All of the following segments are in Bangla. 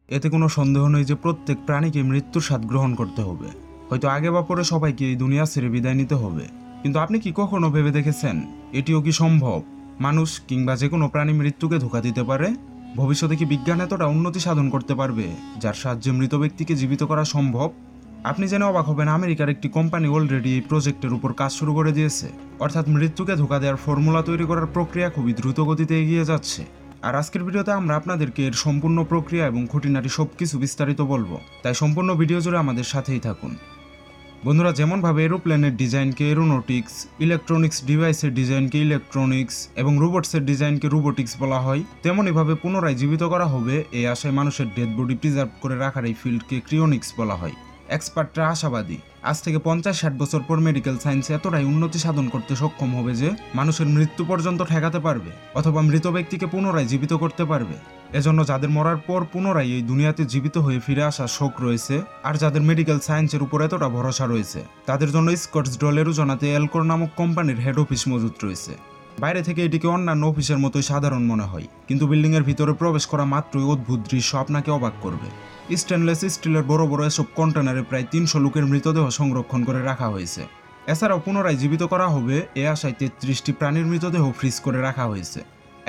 এতে কোনো সন্দেহ নেই যে প্রত্যেক প্রাণীকে মৃত্যুর স্বাদ গ্রহণ করতে হবে। হয়তো আগে বা পরে সবাইকে এই দুনিয়া ছেড়ে বিদায় নিতে হবে, কিন্তু আপনি কি কখনো ভেবে দেখেছেন এটিও কি সম্ভব? মানুষ কিংবা যে কোনো প্রাণী মৃত্যুকে ধোঁকা দিতে পারে? ভবিষ্যতে কি বিজ্ঞান এতটা উন্নতি সাধন করতে পারবে যার সাহায্যে মৃত ব্যক্তিকে জীবিত করা সম্ভব? আপনি জেনে অবাক হবেন, আমেরিকার একটি কোম্পানি অলরেডি এই প্রজেক্টের উপর কাজ শুরু করে দিয়েছে। অর্থাৎ মৃত্যুকে ধোঁকা দেওয়ার ফর্মুলা তৈরি করার প্রক্রিয়া খুবই দ্রুত গতিতে এগিয়ে যাচ্ছে। আর আজকের ভিডিওতে আমরা আপনাদেরকে এর সম্পূর্ণ প্রক্রিয়া এবং খুঁটিনাটি সবকিছু বিস্তারিত বলবো, তাই সম্পূর্ণ ভিডিও জুড়ে আমাদের সাথেই থাকুন। বন্ধুরা, যেমনভাবে এরোপ্লেনের ডিজাইনকে এরোনটিক্স, ইলেকট্রনিক্স ডিভাইসের ডিজাইনকে ইলেকট্রনিক্স এবং রোবটসের ডিজাইনকে রোবোটিক্স বলা হয়, তেমনইভাবে পুনরায় জীবিত করা হবে এই আশায় মানুষের ডেড বডি প্রিজার্ভ করে রাখার এই ফিল্ডকে ক্রিওনিক্স বলা হয়। এক্সপার্টরা আশাবাদী আজ থেকে 50-60 বছর পর মেডিকেল সায়েন্স এতটাই উন্নতি সাধন করতে সক্ষম হবে যে মানুষের মৃত্যু পর্যন্ত ঠেকাতে পারবে অথবা মৃত ব্যক্তিকে পুনরায় জীবিত করতে পারবে। এজন্য যাদের মরার পর পুনরায় এই দুনিয়াতে জীবিত হয়ে ফিরে আসার শখ রয়েছে আর যাদের মেডিকেল সায়েন্সের উপর এতটা ভরসা রয়েছে, তাদের জন্য স্কটসডেলের জানাতে অ্যালকর নামক কোম্পানির হেড অফিস মজুদ রয়েছে। বাইরে থেকে এটিকে অন্যান্য অফিসের মতোই সাধারণ মনে হয়, কিন্তু বিল্ডিংয়ের ভিতরে প্রবেশ করা মাত্রই অদ্ভুত দৃশ্য আপনাকে অবাক করবে। স্টেনলেস স্টিলের বড় বড় এসব কন্টেনারে প্রায় 300 লোকের মৃতদেহ সংরক্ষণ করে রাখা হয়েছে। এছাড়াও পুনরায় জীবিত করা হবে এ আশায় 33টি প্রাণীর মৃতদেহ ফ্রিজ করে রাখা হয়েছে।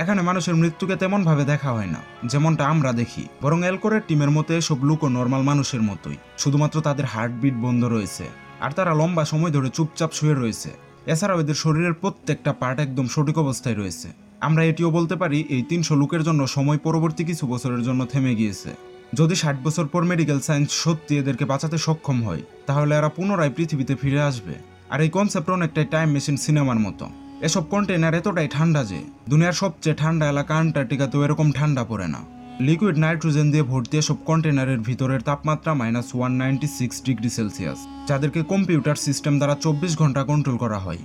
এখানে মানুষের মৃত্যুকে তেমনভাবে দেখা হয় না যেমনটা আমরা দেখি, বরং অ্যালকোরের টিমের মতো এসব লোকও নর্মাল মানুষের মতোই, শুধুমাত্র তাদের হার্টবিট বন্ধ রয়েছে আর তারা লম্বা সময় ধরে চুপচাপ শুয়ে রয়েছে। এছাড়াও এদের শরীরের প্রত্যেকটা পার্ট একদম সঠিক অবস্থায় রয়েছে। আমরা এটিও বলতে পারি এই 300 লোকের জন্য সময় পরবর্তী কিছু বছরের জন্য থেমে গিয়েছে। যদি 60 বছর পর মেডিকেল সায়েন্স সত্যি এদেরকে বাঁচাতে সক্ষম হয়, তাহলে এরা পুনরায় পৃথিবীতে ফিরে আসবে। আর এই কনসেপ্ট অনেকটাই টাইম মেশিন সিনেমার মতো। এসব কন্টেনার এতটাই ঠান্ডা যে দুনিয়ার সবচেয়ে ঠান্ডা এলাকা আন্টার্কটিকাতেও এরকম ঠান্ডা পড়ে না। লিকুইড নাইট্রোজেন দিয়ে ভর্তি এসব কন্টেনারের ভিতরের তাপমাত্রা -196 ডিগ্রি সেলসিয়াস, যাদেরকে কম্পিউটার সিস্টেম দ্বারা 24 ঘন্টা কন্ট্রোল করা হয়।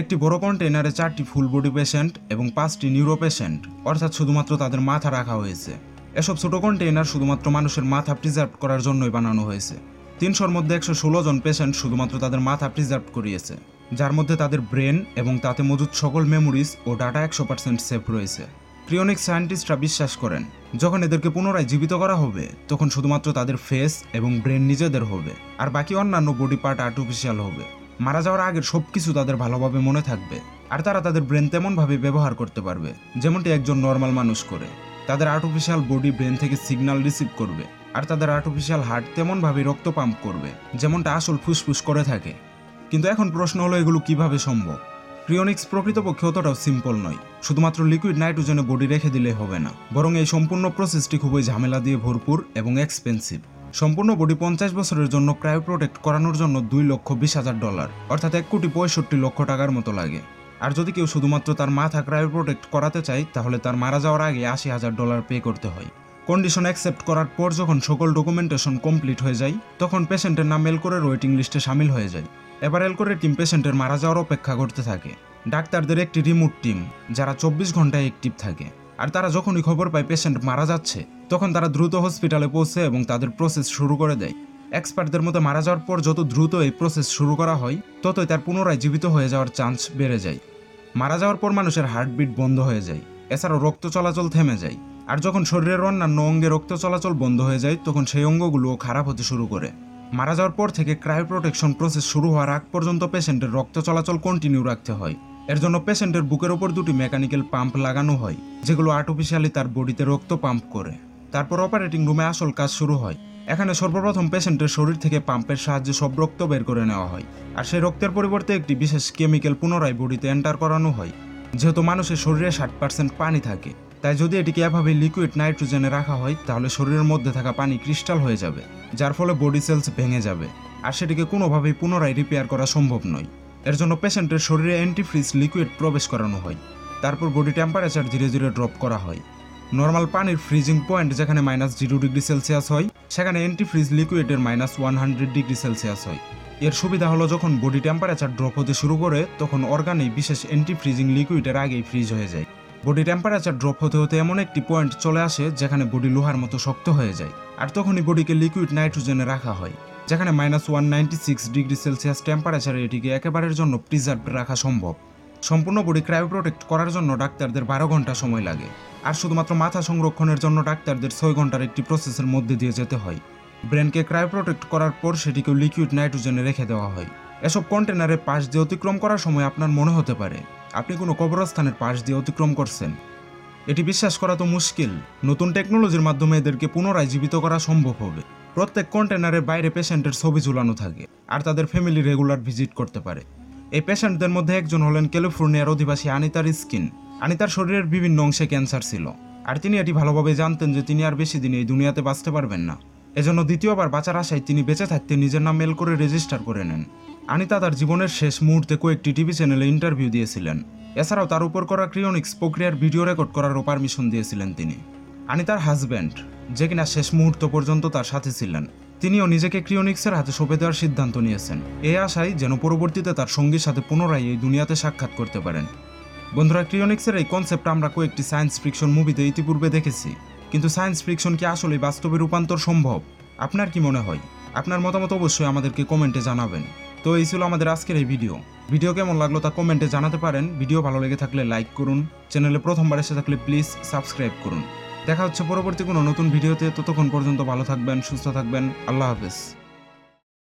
একটি বড় কন্টেনারে 4টি ফুল বডি পেশেন্ট এবং 5টি নিউরো পেশেন্ট, অর্থাৎ শুধুমাত্র তাদের মাথা রাখা হয়েছে। এসব ছোট কন্টেইনার শুধুমাত্র মানুষের মাথা প্রিজার্ভ করার জন্যই বানানো হয়েছে। 300-র মধ্যে 116 জন পেশেন্ট শুধুমাত্র তাদের মাথা প্রিজার্ভ করিয়েছে, যার মধ্যে তাদের ব্রেন এবং তাতে মজুদ সকল মেমোরিজ ও ডাটা 100% সেফ রয়েছে। ক্রিওনিক্স সায়েন্টিস্টরা বিশ্বাস করেন যখন এদেরকে পুনরায় জীবিত করা হবে, তখন শুধুমাত্র তাদের ফেস এবং ব্রেন নিজেদের হবে আর বাকি অন্যান্য বডি পার্ট আর্টিফিশিয়াল হবে। মারা যাওয়ার আগের সবকিছু তাদের ভালোভাবে মনে থাকবে আর তারা তাদের ব্রেন তেমনভাবে ব্যবহার করতে পারবে যেমনটি একজন নর্মাল মানুষ করে। তাদের আর্টিফিশিয়াল বডি ব্রেন থেকে সিগন্যাল রিসিভ করবে আর তাদের আর্টিফিশিয়াল হার্ট তেমনভাবে রক্ত পাম্প করবে যেমনটা আসল ফুসফুস করে থাকে। কিন্তু এখন প্রশ্ন হলো, এগুলো কিভাবে সম্ভব? ক্রিওনিক্স প্রকৃতপক্ষে অতটাও সিম্পল নয়। শুধুমাত্র লিকুইড নাইট্রোজেনে বডি রেখে দিলে হবে না, বরং এই সম্পূর্ণ প্রসেসটি খুবই ঝামেলা দিয়ে ভরপুর এবং এক্সপেন্সিভ। সম্পূর্ণ বডি 50 বছরের জন্য ক্রায়ো প্রোটেক্ট করানোর জন্য $2,20,000 অর্থাৎ $1,65,00,000 মতো লাগে। আর যদি কেউ শুধুমাত্র তার মাথা ক্রায়ো প্রোটেক্ট করাতে চায়, তাহলে তার মারা যাওয়ার আগে $80,000 পে করতে হয়। কন্ডিশন অ্যাকসেপ্ট করার পর যখন সকল ডকুমেন্টেশন কমপ্লিট হয়ে যায়, তখন পেশেন্টের নাম অ্যালকোরের ওয়েটিং লিস্টে সামিল হয়ে যায়। এবার অ্যালকোরের টিম পেশেন্টের মারা যাওয়ার অপেক্ষা করতে থাকে। ডাক্তারদের একটি রিমোট টিম যারা 24 ঘন্টায় অ্যাক্টিভ থাকে, আর তারা যখনই খবর পায় পেশেন্ট মারা যাচ্ছে, তখন তারা দ্রুত হসপিটালে পৌঁছে এবং তাদের প্রসেস শুরু করে দেয়। এক্সপার্টদের মতো মারা যাওয়ার পর যত দ্রুত এই প্রসেস শুরু করা হয়, ততই তার পুনরায় জীবিত হয়ে যাওয়ার চান্স বেড়ে যায়। মারা যাওয়ার পর মানুষের হার্টবিট বন্ধ হয়ে যায়, এছাড়াও রক্ত চলাচল থেমে যায়। আর যখন শরীরের অন্যান্য অঙ্গে রক্ত চলাচল বন্ধ হয়ে যায়, তখন সেই অঙ্গগুলোও খারাপ হতে শুরু করে। মারা যাওয়ার পর থেকে ক্রায়ো প্রোটেকশন প্রসেস শুরু হওয়ার আগ পর্যন্ত পেশেন্টের রক্ত চলাচল কন্টিনিউ রাখতে হয়। এর জন্য পেশেন্টের বুকের ওপর 2টি মেকানিক্যাল পাম্প লাগানো হয়, যেগুলো আর্টিফিশিয়ালি তার বডিতে রক্ত পাম্প করে। তারপর অপারেটিং রুমে আসল কাজ শুরু হয়। এখানে সর্বপ্রথম পেশেন্টের শরীর থেকে পাম্পের সাহায্যে সব রক্ত বের করে নেওয়া হয়, আর সেই রক্তের পরিবর্তে একটি বিশেষ কেমিক্যাল পুনরায় বডিতে এন্টার করানো হয়। যেহেতু মানুষের শরীরে 60% পানি থাকে, তাই যদি এটিকে এভাবে লিকুইড নাইট্রোজেনে রাখা হয়, তাহলে শরীরের মধ্যে থাকা পানি ক্রিস্টাল হয়ে যাবে, যার ফলে বডি সেলস ভেঙে যাবে আর সেটিকে কোনোভাবেই পুনরায় রিপেয়ার করা সম্ভব নয়। এর জন্য পেশেন্টের শরীরে অ্যান্টিফ্রিজ লিকুইড প্রবেশ করানো হয়। তারপর বডি টেম্পারেচার ধীরে ধীরে ড্রপ করা হয়। নর্মাল পানির ফ্রিজিং পয়েন্ট যেখানে -0 ডিগ্রি সেলসিয়াস হয়, সেখানে অ্যান্টিফ্রিজ লিকুইডের -100 ডিগ্রি সেলসিয়াস হয়। এর সুবিধা হলো যখন বডি টেম্পারেচার ড্রপ হতে শুরু করে, তখন অর্গানেই বিশেষ অ্যান্টি ফ্রিজিং লিকুইডের আগেই ফ্রিজ হয়ে যায়। বডি টেম্পারেচার ড্রপ হতে হতে এমন একটি পয়েন্ট চলে আসে যেখানে বডি লোহার মতো শক্ত হয়ে যায়, আর তখনই বডিকে লিকুইড নাইট্রোজেনে রাখা হয়, যেখানে -196 ডিগ্রি সেলসিয়াস টেম্পারেচারে এটিকে একেবারের জন্য প্রিজার্ভ রাখা সম্ভব। সম্পূর্ণ বডি ক্রায়োপ্রোটেক্ট করার জন্য ডাক্তারদের 12 ঘন্টা সময় লাগে, আর শুধুমাত্র মাথা সংরক্ষণের জন্য ডাক্তারদের 6 ঘন্টার একটি প্রসেসের মধ্যে দিয়ে যেতে হয়। ব্রেনকে ক্রায়োপ্রোটেক্ট করার পর সেটিকে লিকুইড নাইট্রোজেনে রেখে দেওয়া হয়। এসব কন্টেনারের পাশ দিয়ে অতিক্রম করার সময় আপনার মনে হতে পারে আপনি কোনো কবরস্থানের পাশ দিয়ে অতিক্রম করছেন। এটি বিশ্বাস করা তো মুশকিল। নতুন টেকনোলজির মাধ্যমে এদেরকে পুনরায় জীবিত করা সম্ভব হবে। প্রত্যেক কন্টেনারের বাইরে পেশেন্টের ছবি ঝুলানো থাকে, আর তাদের ফ্যামিলি রেগুলার ভিজিট করতে পারে। এই পেশেন্টদের মধ্যে একজন হলেন ক্যালিফোর্নিয়ার অধিবাসী আনিতার স্কিন। আনিতার শরীরের বিভিন্ন অংশে ক্যান্সার ছিল, আর তিনি এটি ভালোভাবে জানতেন যে তিনি আর বেশি দিন এই দুনিয়াতে বাঁচতে পারবেন না। এজন্য দ্বিতীয়বার বাঁচার আশায় তিনি বেঁচে থাকতে নিজের নাম মেল করে রেজিস্টার করে নেন। আনিতা তার জীবনের শেষ মুহূর্তে কয়েকটি টিভি চ্যানেলে ইন্টারভিউ দিয়েছিলেন। এছাড়াও তার উপর করা ক্রিওনিক্স প্রক্রিয়ার ভিডিও রেকর্ড করারও পারমিশন দিয়েছিলেন তিনি। আনিতার হাজব্যান্ড, যে কিনা শেষ মুহূর্ত পর্যন্ত তার সাথে ছিলেন, তিনিও নিজেকে ক্রিওনিক্সের হাতে সঁপে দেওয়ার সিদ্ধান্ত নিয়েছেন, এই আশায় যেন পরবর্তীতে তার সঙ্গীর সাথে পুনরায় এই দুনিয়াতে সাক্ষাৎ করতে পারেন। বন্ধুরা, ক্রিওনিক্সের এই কনসেপ্ট আমরা কয়েকটি সায়েন্স ফিকশন মুভিতে ইতিপূর্বে দেখেছি, কিন্তু সায়েন্স ফিকশন কি আসলে বাস্তবে রূপান্তর সম্ভব? আপনার কি মনে হয়? আপনার মতামত অবশ্যই আমাদেরকে কমেন্টে জানাবেন। তো এই ছিল আমাদের আজকের এই ভিডিও কেমন লাগলো তা কমেন্টে জানাতে পারেন। ভিডিও ভালো লেগে থাকলে লাইক করুন, চ্যানেলে প্রথমবার এসে থাকলে প্লিজ সাবস্ক্রাইব করুন। দেখা হচ্ছে পরবর্তী কোনো নতুন ভিডিওতে। ততক্ষণ পর্যন্ত ভালো থাকবেন, সুস্থ থাকবেন। আল্লাহ হাফেজ।